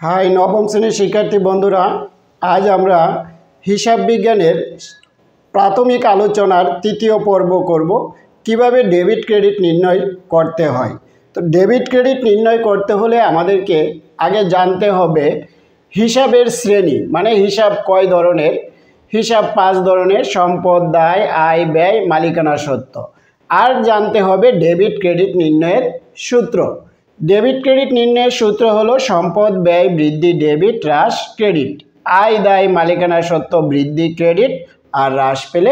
High নবম শ্রেণীর শিক্ষার্থী বন্ধুরা, আজ আমরা হিসাব বিজ্ঞানের প্রাথমিক আলোচনার তৃতীয় পর্ব করব। কিভাবে ডেবিট ক্রেডিট নির্ণয় করতে হয়। তো ডেবিট ক্রেডিট নির্ণয় করতে হলে আমাদেরকে আগে জানতে হবে হিসাবের শ্রেণী, মানে হিসাব কয় ধরনের। হিসাব 5 ধরনের: সম্পদ, দায়, আয়, ব্যয়, মালিকানা সত্ত্ব। আর জানতে হবে ডেবিট ক্রেডিট নির্ণয়ের সূত্র। ডেবিট ক্রেডিট নির্ণয়ের সূত্র হলো সম্পদ ব্যয় বৃদ্ধি ডেবিট, হ্রাস ক্রেডিট। আয় দায় মালিকানা সত্ত্ব বৃদ্ধি ক্রেডিট, আর হ্রাস পেলে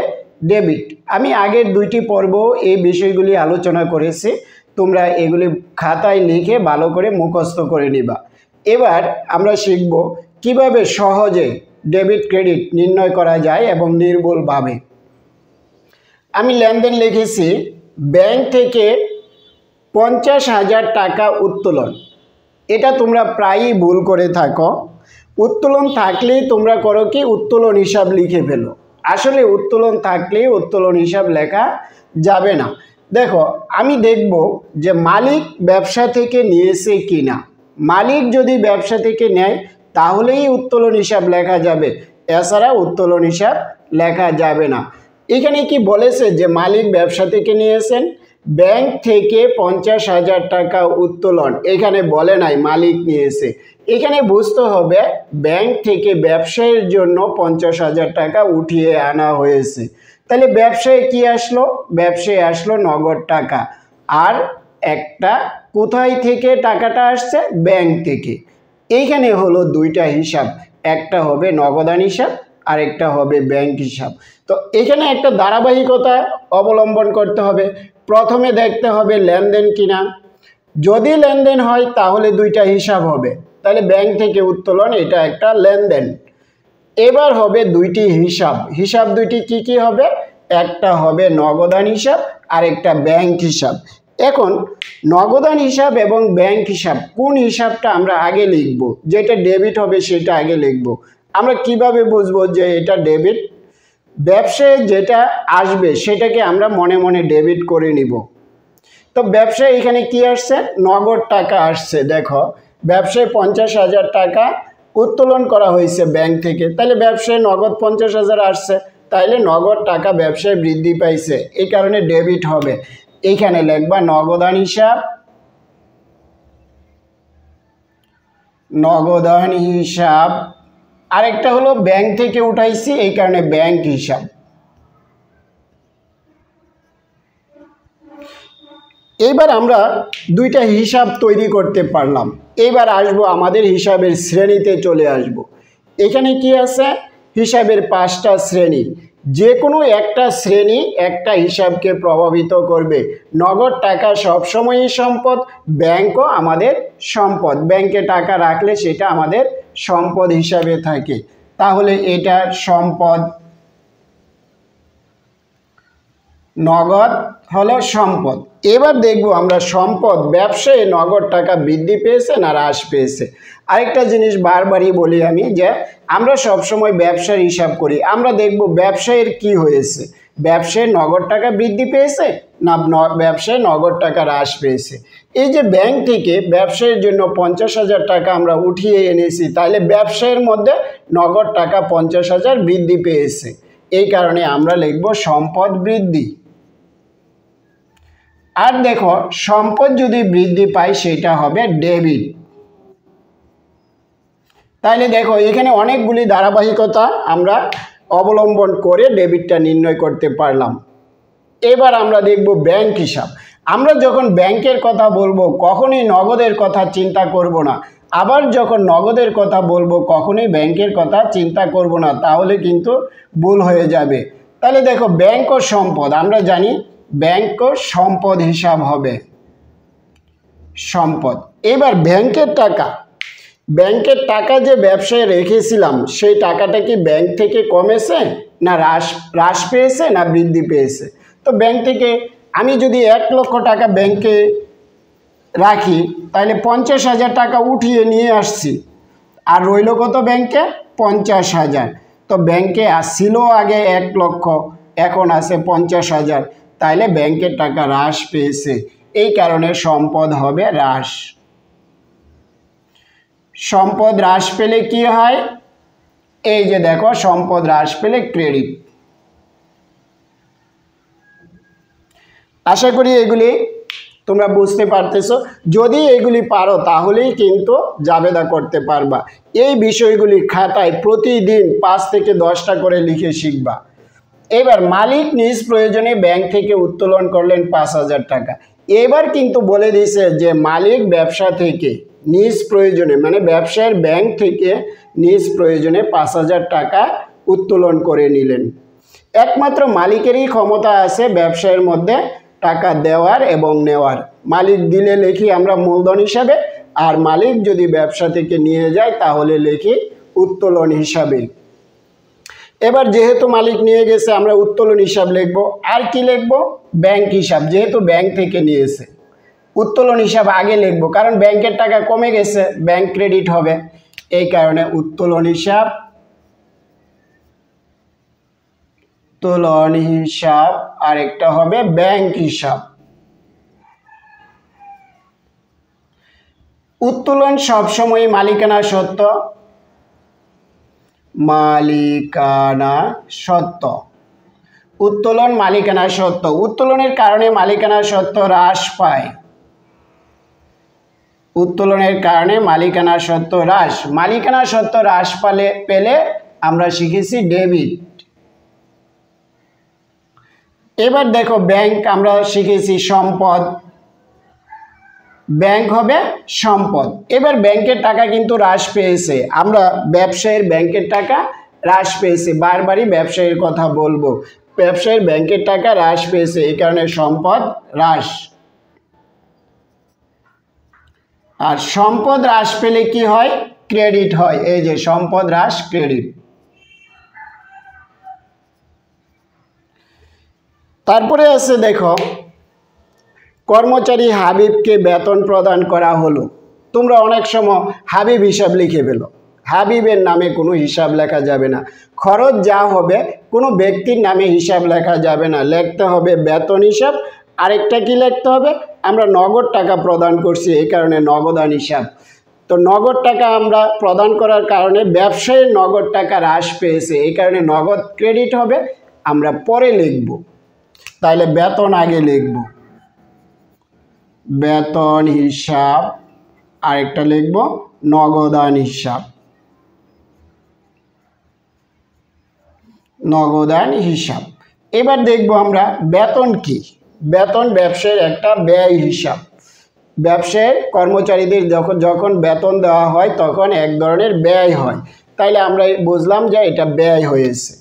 ডেবিট। আমি আগের 2টি পর্ব এই বিষয়গুলি আলোচনা করেছি, তোমরা এগুলি খাতায় লিখে ভালো করে মুখস্থ করে নিবা। এবার আমরা শিখব কিভাবে সহজে ডেবিট ক্রেডিট নির্ণয় করা যায় এবং নির্ভুলভাবে। আমি লেনদেন লিখেছি, ব্যাংক থেকে 50,000 টাকা উত্তোলন। এটা তোমরা প্রায়ই ভুল করে থাকো। উত্তোলন থাকলেই তোমরা করো কি, উত্তোলন হিসাব লিখে ফেলো। আসলে উত্তোলন থাকলেই উত্তোলন হিসাব লেখা যাবে না। দেখো, আমি দেখব যে মালিক ব্যবসা থেকে নিয়েছে কিনা। মালিক যদি ব্যবসা থেকে নেয় তাহলেই উত্তোলন হিসাব লেখা যাবে, এছাড়া উত্তোলন হিসাব লেখা যাবে না। এখানে কি বলেছে যে মালিক ব্যবসা থেকে নিয়েছেন, ব্যাংক থেকে 50,000 টাকা উত্তোলন, এখানে বলে নাই মালিক নিয়েছে। এখানে বুঝতে হবে ব্যাংক থেকে ব্যবসায়ের জন্য 50,000 টাকা উঠিয়ে আনা হয়েছে। তাহলে ব্যবসায় কি আসলো? ব্যবসায় আসলো নগদ টাকা। আর একটা কোথায় থেকে টাকাটা আসছে? ব্যাংক থেকে। এইখানে হলো 2টা হিসাব, একটা হবে নগদান হিসাব আর একটা হবে ব্যাংক হিসাব। তো এখানে একটা ধারাবাহিকতা অবলম্বন করতে হবে। প্রথমে দেখতে হবে লেনদেন কিনা। যদি লেনদেন হয় তাহলে 2টা হিসাব হবে, তাহলে ব্যাংক থেকে উত্তোলন, এটা একটা লেনদেন। এবার হবে 2টি হিসাব। হিসাব 2টি কি কি হবে? একটা হবে নগদান হিসাব আর একটা ব্যাংক হিসাব। এখন নগদান হিসাব এবং ব্যাংক হিসাব, কোন হিসাবটা আমরা আগে লিখব? যেটা ডেবিট হবে সেটা আগে লিখব। আমরা কিভাবে বুঝবো যে এটা ডেবিট? ব্যবসায় যেটা আসবে সেটাকে আমরা মনে মনে ডেবিট করে নিব। তো ব্যবসায় এখানে কি আসছে? নগদ টাকা আসছে। দেখো, ব্যবসায় 50,000 টাকা উত্তোলন করা হয়েছে ব্যাংক থেকে, তাহলে ব্যবসায় নগদ 50,000 আসছে, তাইলে নগদ টাকা ব্যবসায় বৃদ্ধি পাইছে, এই কারণে ডেবিট হবে। এইখানে লিখবা নগদান হিসাব, নগদান হিসাব। আরেকটা হলো ব্যাংক থেকে উঠাইছি, এই কারণে ব্যাংক হিসাব। এবার আমরা 2টা হিসাব তৈরি করতে পারলাম। এবার আসবো আমাদের হিসাবের শ্রেণীতে চলে আসব। এখানে কি আছে? হিসাবের 5টা শ্রেণী। যে কোনো একটা শ্রেণী একটা হিসাবকে প্রভাবিত করবে। নগদ টাকা সবসময়ই সম্পদ, ব্যাংকও আমাদের সম্পদ। ব্যাংকে টাকা রাখলে সেটা আমাদের সম্পদ হিসাবে থাকে, তাহলে এটা সম্পদ। নগদ হলো সম্পদ। এবার দেখব আমরা সম্পদ ব্যবসায় নগদ টাকা বৃদ্ধি পেয়েছে না হ্রাস পেয়েছে। আরেকটা জিনিস বারবারই বলি আমি, যে আমরা সবসময় ব্যবসার হিসাব করি। আমরা দেখব ব্যবসায়ের কি হয়েছে, ব্যবসায় নগদ টাকা বৃদ্ধি পেয়েছে না ব্যবসায় নগদ টাকা হ্রাস পেয়েছে। এই যে ব্যাংক থেকে ব্যবসায়ের জন্য 50,000 টাকা আমরা উঠিয়ে এনেছি, তাহলে ব্যবসায়ের মধ্যে নগদ টাকা 50,000 বৃদ্ধি পেয়েছে, এই কারণে আমরা লিখব সম্পদ বৃদ্ধি। আর দেখো, সম্পদ যদি বৃদ্ধি পায় সেটা হবে ডেবিট। তাইলে দেখো এখানে অনেকগুলি ধারাবাহিকতা আমরা অবলম্বন করে ডেবিটটা নির্ণয় করতে পারলাম। এবার আমরা দেখব ব্যাংক হিসাব। আমরা যখন ব্যাংকের কথা বলবো কখনোই নগদের কথা চিন্তা করব না, আবার যখন নগদের কথা বলবো কখনোই ব্যাংকের কথা চিন্তা করব না, তাহলে কিন্তু ভুল হয়ে যাবে। তাহলে দেখো, ব্যাংক ও সম্পদ, আমরা জানি ব্যাংক ও সম্পদ হিসাব হবে সম্পদ। এবার ব্যাংকের টাকা, ব্যাংকের টাকা যে ব্যবসায় রেখেছিলাম সেই টাকাটা কি ব্যাংক থেকে কমেছে না হ্রাস পেয়েছে না বৃদ্ধি পেয়েছে? তো ব্যাংক থেকে আমি যদি 1 লক্ষ টাকা ব্যাংকে রাখি, তাহলে 50,000 টাকা উঠিয়ে নিয়ে আসছি, আর রইল কত ব্যাংকে? 50,000। তো ব্যাংকে আসছিল আগে 1 লক্ষ, এখন আছে 50,000, তাইলে ব্যাংকের টাকা হ্রাস পেয়েছে, এই কারণে সম্পদ হবে হ্রাস। সম্পদ হ্রাস পেলে কি হয়, এই যে দেখো সম্পদ হ্রাস পেলে ক্রেডিট। আশা করি এগুলি তোমরা বুঝতে পারতেছো। যদি এগুলি পারো তাহলেই কিন্তু জাবেদা করতে পারবা। এই বিষয়গুলি খাতায় প্রতিদিন 5 থেকে 10টা করে লিখে শিখবা। এবার মালিক নিজ প্রয়োজনে ব্যাংক থেকে উত্তোলন করলেন 5,000 টাকা। এবার কিন্তু বলে দিছে যে মালিক ব্যবসা থেকে নিজ প্রয়োজনে, মানে ব্যবসায়ের ব্যাংক থেকে নিজ প্রয়োজনে 5,000 টাকা উত্তোলন করে নিলেন। একমাত্র মালিকেরই ক্ষমতা আছে ব্যবসায়ের মধ্যে টাকা দেওয়ার এবং নেওয়ার। মালিক দিলে লিখি আমরা মূলধন হিসাবে, আর মালিক যদি ব্যবসা থেকে নিয়ে যায় তাহলে লিখি উত্তোলন হিসাবে। এবার যেহেতু মালিক নিয়ে গেছে আমরা উত্তোলন হিসাব লিখব। আর কি লিখব, ব্যাংক হিসাব, যেহেতু ব্যাংক থেকে নিয়েছে। উত্তোলন হিসাব আগে লিখব, কারণ ব্যাংকের টাকা কমে গেছে, ব্যাংক ক্রেডিট হবে, এই কারণে উত্তোলন হিসাব। উত্তোলন হিসাব আর একটা হবে ব্যাংক হিসাব। উত্তোলন সবসময় মালিকানা সত্ত্ব, মালিকানা সত্ত্ব। উত্তোলন মালিকানা সত্ত্ব। উত্তোলনের কারণে মালিকানা সত্ত্ব হ্রাস পায়। উত্তোলনের কারণে মালিকানা সত্ত্ব হ্রাস। মালিকানা সত্ত্ব হ্রাস পেলে আমরা শিখেছি ডেবিট। এবার দেখো ব্যাংক আমরা শিখেছি সম্পদ, ব্যাংক হবে সম্পদ। এবার ব্যাংকের টাকা কিন্তু হ্রাস পেয়েছে, আমরা ব্যবসায়ের ব্যাংকের টাকা হ্রাস পেয়েছে, বারবারই ব্যবসায়ের কথা বলবো। ব্যবসায়ের ব্যাংকের টাকা হ্রাস পেয়েছে, এই কারণে সম্পদ হ্রাস। আর সম্পদ হ্রাস পেলে কি হয়, ক্রেডিট হয়। এই যে সম্পদ হ্রাস ক্রেডিট। তারপরে আছে দেখো কর্মচারী হাবিবকে বেতন প্রদান করা হলো। তোমরা অনেক সময় হাবিব হিসাব লিখে ফেলো, হাবিবের নামে কোনো হিসাব লেখা যাবে না। খরচ যা হবে কোনো ব্যক্তির নামে হিসাব লেখা যাবে না, লিখতে হবে বেতন হিসাব। আরেকটা কি লিখতে হবে, আমরা নগদ টাকা প্রদান করছি, এই কারণে নগদান হিসাব। তো নগদ টাকা আমরা প্রদান করার কারণে ব্যবসায়ের নগদ টাকা হ্রাস পেয়েছে, এই কারণে নগদ ক্রেডিট হবে, আমরা পরে লিখব। তাহলে বেতন আগে লিখব, বেতন হিসাব, আরেকটা লিখব নগদান হিসাব, নগদান হিসাব। এবার দেখব আমরা বেতন কি। বেতন ব্যবসায়ের একটা ব্যয় হিসাব। ব্যবসায়ের কর্মচারীদের যখন বেতন দেওয়া হয় তখন এক ধরনের ব্যয় হয়, তাইলে আমরা বুঝলাম যে এটা ব্যয় হয়েছে,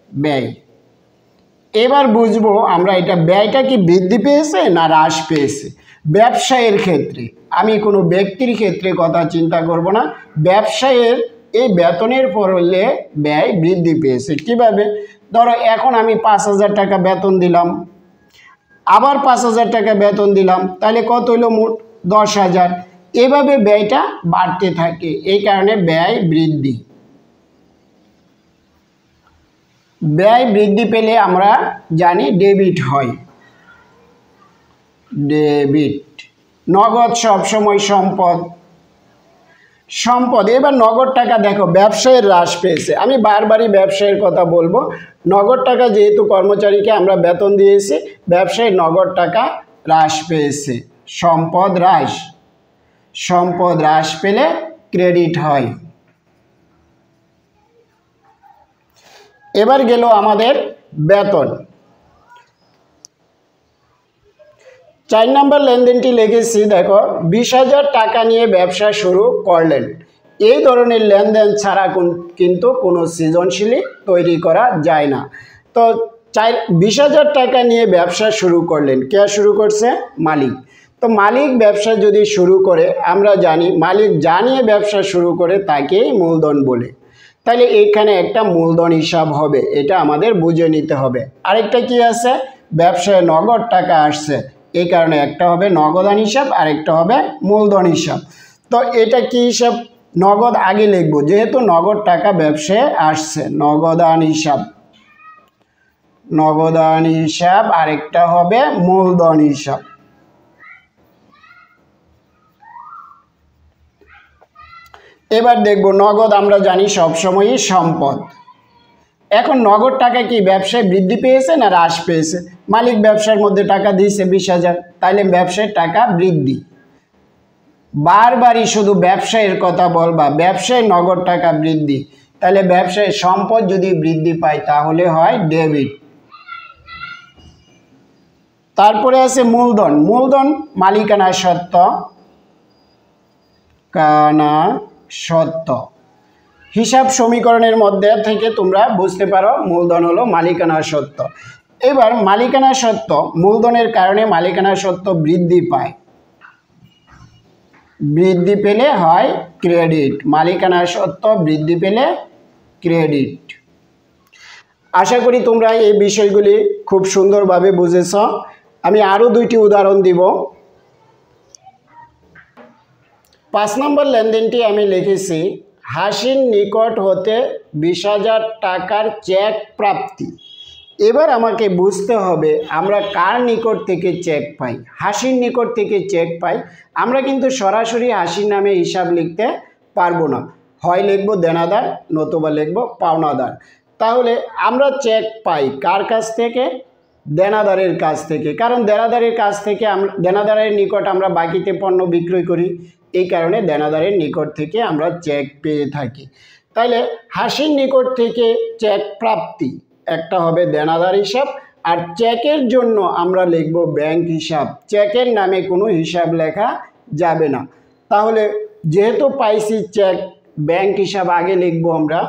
ব্যয়। এবার বুঝবো আমরা এটা ব্যয়টা কি বৃদ্ধি পেয়েছে না হ্রাস পেয়েছে। ব্যবসায়ের ক্ষেত্রে, আমি কোনো ব্যক্তির ক্ষেত্রে কথা চিন্তা করব না, ব্যবসায়ের এই বেতনের ফলে ব্যয় বৃদ্ধি পেয়েছে। কিভাবে, ধরো এখন আমি 5,000 টাকা বেতন দিলাম, আবার 5,000 টাকা বেতন দিলাম, তাহলে কত হলো মোট 10,000। এভাবে ব্যয়টা বাড়তে থাকে, এই কারণে ব্যয় বৃদ্ধি। ব্যয় বৃদ্ধি পেলে আমরা জানি ডেবিট হয়, ডেবিট। নগদ সবসময় সম্পদ, সম্পদ। এবার নগদ টাকা দেখো ব্যবসায়ের হ্রাস পেয়েছে, আমি বারবারই ব্যবসায়ের কথা বলবো। নগদ টাকা যেহেতু কর্মচারীকে আমরা বেতন দিয়েছি, ব্যবসায় নগদ টাকা হ্রাস পেয়েছে, সম্পদ হ্রাস। সম্পদ হ্রাস পেলে ক্রেডিট হয়। এবার গেল আমাদের বেতন। 4 নম্বর লেনদেনটি লিখেছি দেখো, 20,000 টাকা নিয়ে ব্যবসা শুরু করলেন। এই ধরনের লেনদেন ছাড়া কিন্তু কোনো সৃজনশীল তৈরি করা যায় না। তো 20,000 টাকা নিয়ে ব্যবসা শুরু করলেন, কে শুরু করছে, মালিক। তো মালিক ব্যবসা যদি শুরু করে, আমরা জানি মালিক যা নিয়ে ব্যবসা শুরু করে তাকেই মূলধন বলে, তাহলে এখানে একটা মূলধন হিসাব হবে, এটা আমাদের বুঝে নিতে হবে। আরেকটা কি আছে, ব্যবসায় নগদ টাকা আসছে, এই কারণে একটা হবে নগদান হিসাব, আরেকটা হবে মূলধন হিসাব। তো এটা কি হিসাব, নগদ আগে লিখব, যেহেতু নগদ টাকা ব্যবসায় আসছে, নগদান হিসাব, নগদান হিসাব, আরেকটা হবে মূলধন হিসাব। এবার দেখব নগদ আমরা জানি সবসময়ই সম্পদ। এখন নগদ টাকা কি ব্যবসায় বৃদ্ধি পেয়েছে না হ্রাস পেয়েছে? মালিক ব্যবসার মধ্যে টাকা দিয়েছে 20,000, তাহলে ব্যবসায় টাকা বৃদ্ধি। বারবারই শুধু ব্যবসায়ের কথা বলবা, ব্যবসায় নগদ টাকা বৃদ্ধি, তাহলে ব্যবসায় সম্পদ যদি বৃদ্ধি পায় তাহলে হয় ডেবিট। তারপরে আছে মূলধন। মূলধন মালিকানা সত্ত্ব, হিসাব সমীকরণের মধ্যে থেকে তোমরা বুঝতে পারো মূলধন হলো মালিকানা সত্ত্ব। এবার মালিকানা সত্ত্ব, মূলধনের কারণে মালিকানা সত্ত্ব বৃদ্ধি পায়, বৃদ্ধি পেলে হয় ক্রেডিট। মালিকানা সত্ত্ব বৃদ্ধি পেলে ক্রেডিট। আশা করি তোমরা এই বিষয়গুলি খুব সুন্দরভাবে বুঝেছ। আমি আরও 2টি উদাহরণ দিব। 5 নম্বর লেনদেনটি আমি লিখেছি, হাসির নিকট হতে 20,000 টাকার চেক প্রাপ্তি। এবার আমাকে বুঝতে হবে আমরা কার নিকট থেকে চেক পাই। হাসির নিকট থেকে চেক পাই। আমরা কিন্তু সরাসরি হাসির নামে হিসাব লিখতে পারবো না, হয় লিখব দেনাদার নতুবা লিখব পাওনাদার। তাহলে আমরা চেক পাই কার কাছ থেকে? দেনাদারের কাছ থেকে, কারণ দেনাদারের কাছ থেকে দেনাদারের নিকট আমরা বাকিতে পণ্য বিক্রয় করি, এই কারণে দেনাদারের নিকট থেকে আমরা চেক পেয়ে থাকি। তাইলে হাসির নিকট থেকে চেক প্রাপ্তি একটা হবে দেনাদার হিসাব, আর চেকের জন্য আমরা লিখব ব্যাংক হিসাব। চেকের নামে কোনো হিসাব লেখা যাবে না। তাহলে যেহেতু পাইছি চেক, ব্যাংক হিসাব আগে লিখব আমরা,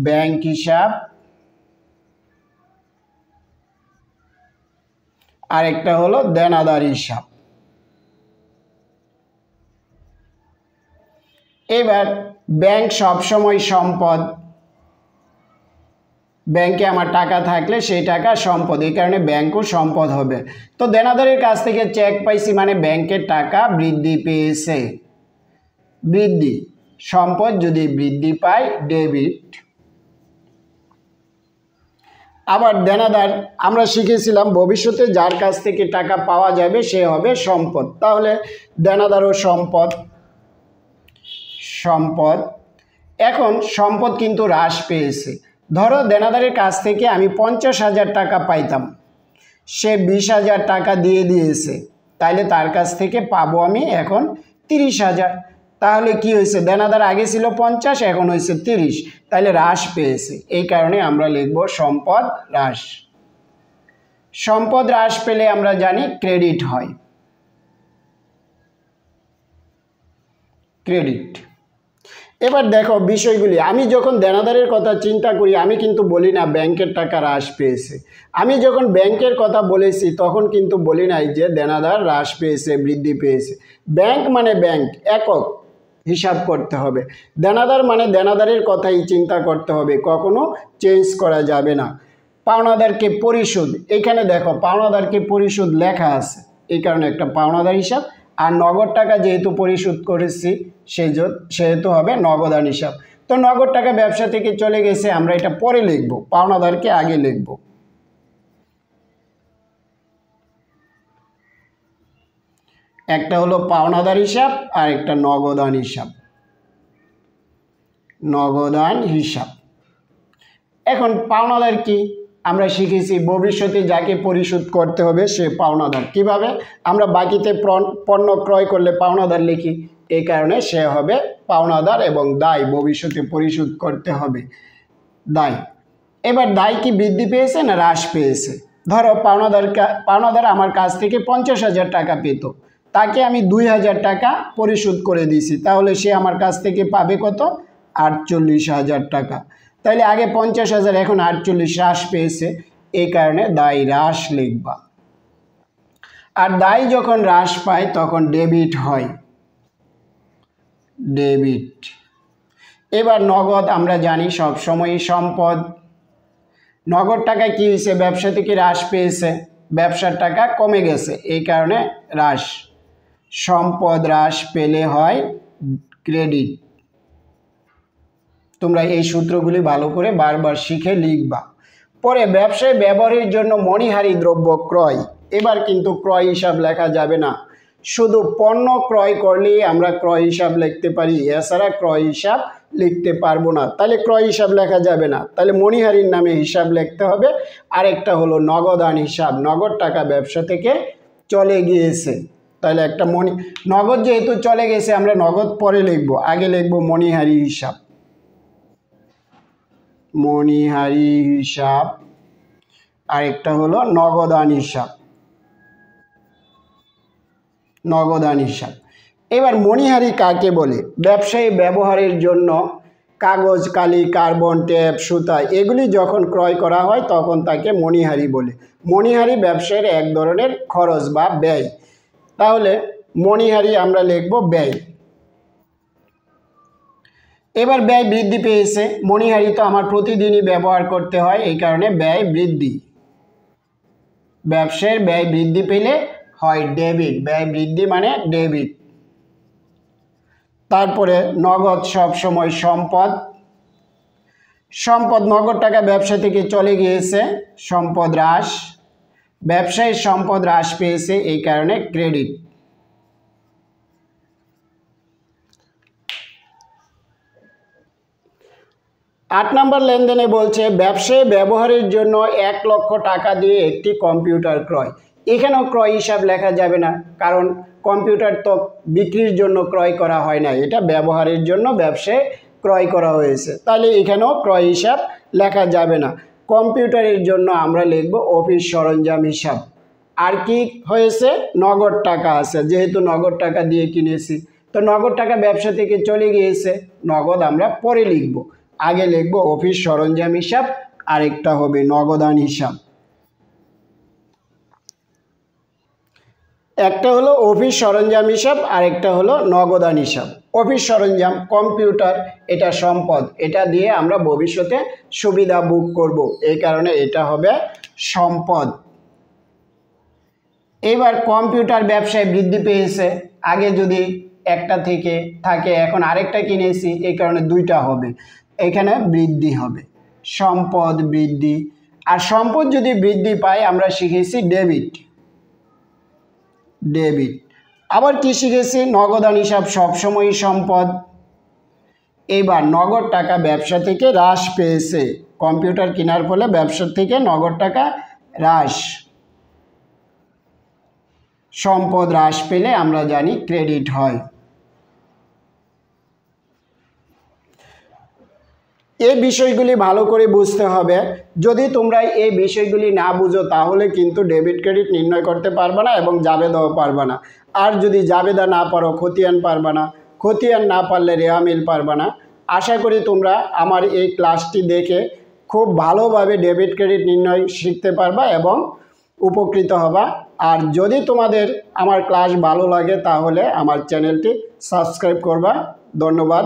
ব্যাংক হিসাব, আরেকটা হলো দেনাদার হিসাব। এবার ব্যাংক সবসময় সম্পদ, ব্যাংকে আমার টাকা থাকলে সেই টাকা সম্পদ, এই কারণে ব্যাংকও সম্পদ হবে। তো দেনাদারের কাছ থেকে চেক পাইছি মানে ব্যাংকের টাকা বৃদ্ধি পেয়েছে, বৃদ্ধি। সম্পদ যদি বৃদ্ধি পায় ডেবিট। আবার দেনাদার আমরা শিখেছিলাম ভবিষ্যতে যার কাছ থেকে টাকা পাওয়া যাবে সে হবে সম্পদ, তাহলে দেনাদারও সম্পদ, সম্পদ। এখন সম্পদ কিন্তু হ্রাস পেয়েছে। ধরো দেনাদারের কাছ থেকে আমি 50,000 টাকা পাইতাম, সে 20,000 টাকা দিয়ে দিয়েছে, তাইলে তার কাছ থেকে পাবো আমি এখন 30,000। তাহলে কি হয়েছে? দেনাদার আগে ছিল 50, এখন হয়েছে 30, তাহলে হ্রাস পেয়েছে। এই কারণে আমরা লিখব সম্পদ হ্রাস। সম্পদ হ্রাস পেলে আমরা জানি ক্রেডিট হয়, ক্রেডিট। এবার দেখো বিষয়গুলি, আমি যখন দেনাদারের কথা চিন্তা করি আমি কিন্তু বলি না ব্যাংকের টাকা হ্রাস পেয়েছে। আমি যখন ব্যাংকের কথা বলেছি তখন কিন্তু বলি নাই যে দেনাদার হ্রাস পেয়েছে, বৃদ্ধি পেয়েছে। ব্যাংক মানে ব্যাংক, একক হিসাব করতে হবে। দেনাদার মানে দেনাদারের কথাই চিন্তা করতে হবে, কখনো চেঞ্জ করা যাবে না। পাওনাদারকে পরিশোধ, এখানে দেখো পাওনাদারকে পরিশোধ লেখা আছে, এই কারণে একটা পাওনাদার হিসাব। আর নগদ টাকা যেহেতু পরিশোধ করেছি সেহেতু হবে নগদান হিসাব। তো নগদ টাকা ব্যবসা থেকে চলে গেছে, আমরা এটা পরে লিখব, পাওনাদারকে আগে লিখব। একটা হলো পাওনাদার হিসাব আর একটা নগদান হিসাব, নগদান হিসাব। এখন পাওনাদার কি আমরা শিখেছি, ভবিষ্যতে যাকে পরিশোধ করতে হবে সে পাওনাদার। কিভাবে? আমরা বাকিতে পণ্য ক্রয় করলে পাওনাদার লিখি, এই কারণে সে হবে পাওনাদার, এবং দায় ভবিষ্যতে পরিশোধ করতে হবে, দায়। এবার দায় কি বৃদ্ধি পেয়েছে না হ্রাস পেয়েছে? ধরো পাওনাদার আমার কাছ থেকে 50,000 টাকা পেত, তাকে আমি 2,000 টাকা পরিশোধ করে দিয়েছি, তাহলে সে আমার কাছ থেকে পাবে কত? 48,000 টাকা। তাইলে আগে 50,000, এখন 48, হ্রাস পেয়েছে, এই কারণে দায় হ্রাস লিখবা। আর দায় যখন হ্রাস পায় তখন ডেবিট হয়, ডেবিট। এবার নগদ আমরা জানি সবসময়ই সম্পদ। নগদ টাকা কি হয়েছে? ব্যবসা থেকে হ্রাস পেয়েছে, ব্যবসার টাকা কমে গেছে, এই কারণে হ্রাস। সম্পদ হ্রাস পেলে হয় ক্রেডিট। তোমরা এই সূত্রগুলি ভালো করে বারবার শিখে লিখবা। পরে ব্যবসায় ব্যবহারের জন্য মণিহারি দ্রব্য ক্রয়, এবার কিন্তু ক্রয় হিসাব লেখা যাবে না, শুধু পণ্য ক্রয় করলেই আমরা ক্রয় হিসাব লিখতে পারি, এছাড়া ক্রয় হিসাব লিখতে পারবো না। তাহলে ক্রয় হিসাব লেখা যাবে না, তাহলে মণিহারির নামে হিসাব লিখতে হবে। আরেকটা হলো নগদান হিসাব, নগদ টাকা ব্যবসা থেকে চলে গিয়েছে। তাহলে একটা নগদ যেহেতু চলে গেছে আমরা নগদ পরে লিখব, আগে লিখব মণিহারি হিসাব, মণিহারি হিসাব। আরেকটা হলো নগদান হিসাব, নগদান হিসাব। এবার মণিহারি কাকে বলে? ব্যবসায়ী ব্যবহারের জন্য কাগজ, কালি, কার্বন, টেপ, সুতা এগুলি যখন ক্রয় করা হয় তখন তাকে মণিহারি বলে। মণিহারি ব্যবসায়ের এক ধরনের খরচ বা ব্যয়। তাহলে মণিহারি আমরা লিখব ব্যয়। এবার ব্যয় বৃদ্ধি পেয়েছে, মণিহারি তো আমার প্রতিদিনই ব্যবহার করতে হয়, এই কারণে ব্যয় বৃদ্ধি। ব্যবসায়ের ব্যয় বৃদ্ধি পেলে হয় ডেবিট, ব্যয় বৃদ্ধি মানে ডেবিট। তারপরে নগদ সবসময় সম্পদ, সম্পদ নগদ টাকা ব্যবসা থেকে চলে গিয়েছে, সম্পদ হ্রাস, ব্যবসায়ীর সম্পদ হ্রাস পেয়েছে এই কারণে ক্রেডিট। 8 নম্বর লেনদেনে বলছে ব্যবসায়ী ব্যবহারের জন্য 1 লক্ষ টাকা দিয়ে একটি কম্পিউটার ক্রয়। এখানেও ক্রয় হিসাব লেখা যাবে না, কারণ কম্পিউটার তো বিক্রির জন্য ক্রয় করা হয় না, এটা ব্যবহারের জন্য ব্যবসায় ক্রয় করা হয়েছে। তাহলে এখানেও ক্রয় হিসাব লেখা যাবে না। কম্পিউটারের জন্য আমরা লিখব অফিস সরঞ্জাম হিসাব। আর কি হয়েছে? নগদ টাকা আছে, যেহেতু নগদ টাকা দিয়ে কিনেছি, তো নগদ টাকা ব্যবসা থেকে চলে গিয়েছে, নগদ আমরা পরে লিখব, আগে লিখব অফিস সরঞ্জাম হিসাব, আরেকটা হবে নগদান হিসাব। একটা হলো অফিস সরঞ্জাম হিসাব, আরেকটা হলো নগদান হিসাব। অফিস সরঞ্জাম কম্পিউটার, এটা সম্পদ, এটা দিয়ে আমরা ভবিষ্যতে সুবিধা ভোগ করব, এই কারণে এটা হবে সম্পদ। এবার কম্পিউটার ব্যবসায় বৃদ্ধি পেয়েছে, আগে যদি একটা থেকে থাকে এখন আরেকটা কিনেছি, এই কারণে দুইটা হবে, এখানে বৃদ্ধি হবে, সম্পদ বৃদ্ধি। আর সম্পদ যদি বৃদ্ধি পায় আমরা শিখেছি ডেবিট, ডেবিট। আবার কি শিখেছি? নগদান হিসাব সবসময়ই সম্পদ। এবার নগদ টাকা ব্যবসা থেকে হ্রাস পেয়েছে, কম্পিউটার কেনার ফলে ব্যবসা থেকে নগদ টাকা হ্রাস, সম্পদ হ্রাস পেলে আমরা জানি ক্রেডিট হয়। এই বিষয়গুলি ভালো করে বুঝতে হবে, যদি তোমরা এই বিষয়গুলি না বুঝো তাহলে কিন্তু ডেবিট ক্রেডিট নির্ণয় করতে পারবে না এবং জাবেদাও পারবে না। আর যদি জাবেদা না পারো খতিয়ান পারবে না, খতিয়ান না পারলে রেওয়ামিল পারবে না। আশা করি তোমরা আমার এই ক্লাসটি দেখে খুব ভালোভাবে ডেবিট ক্রেডিট নির্ণয় শিখতে পারবা এবং উপকৃত হবা। আর যদি তোমাদের আমার ক্লাস ভালো লাগে তাহলে আমার চ্যানেলটি সাবস্ক্রাইব করবা। ধন্যবাদ।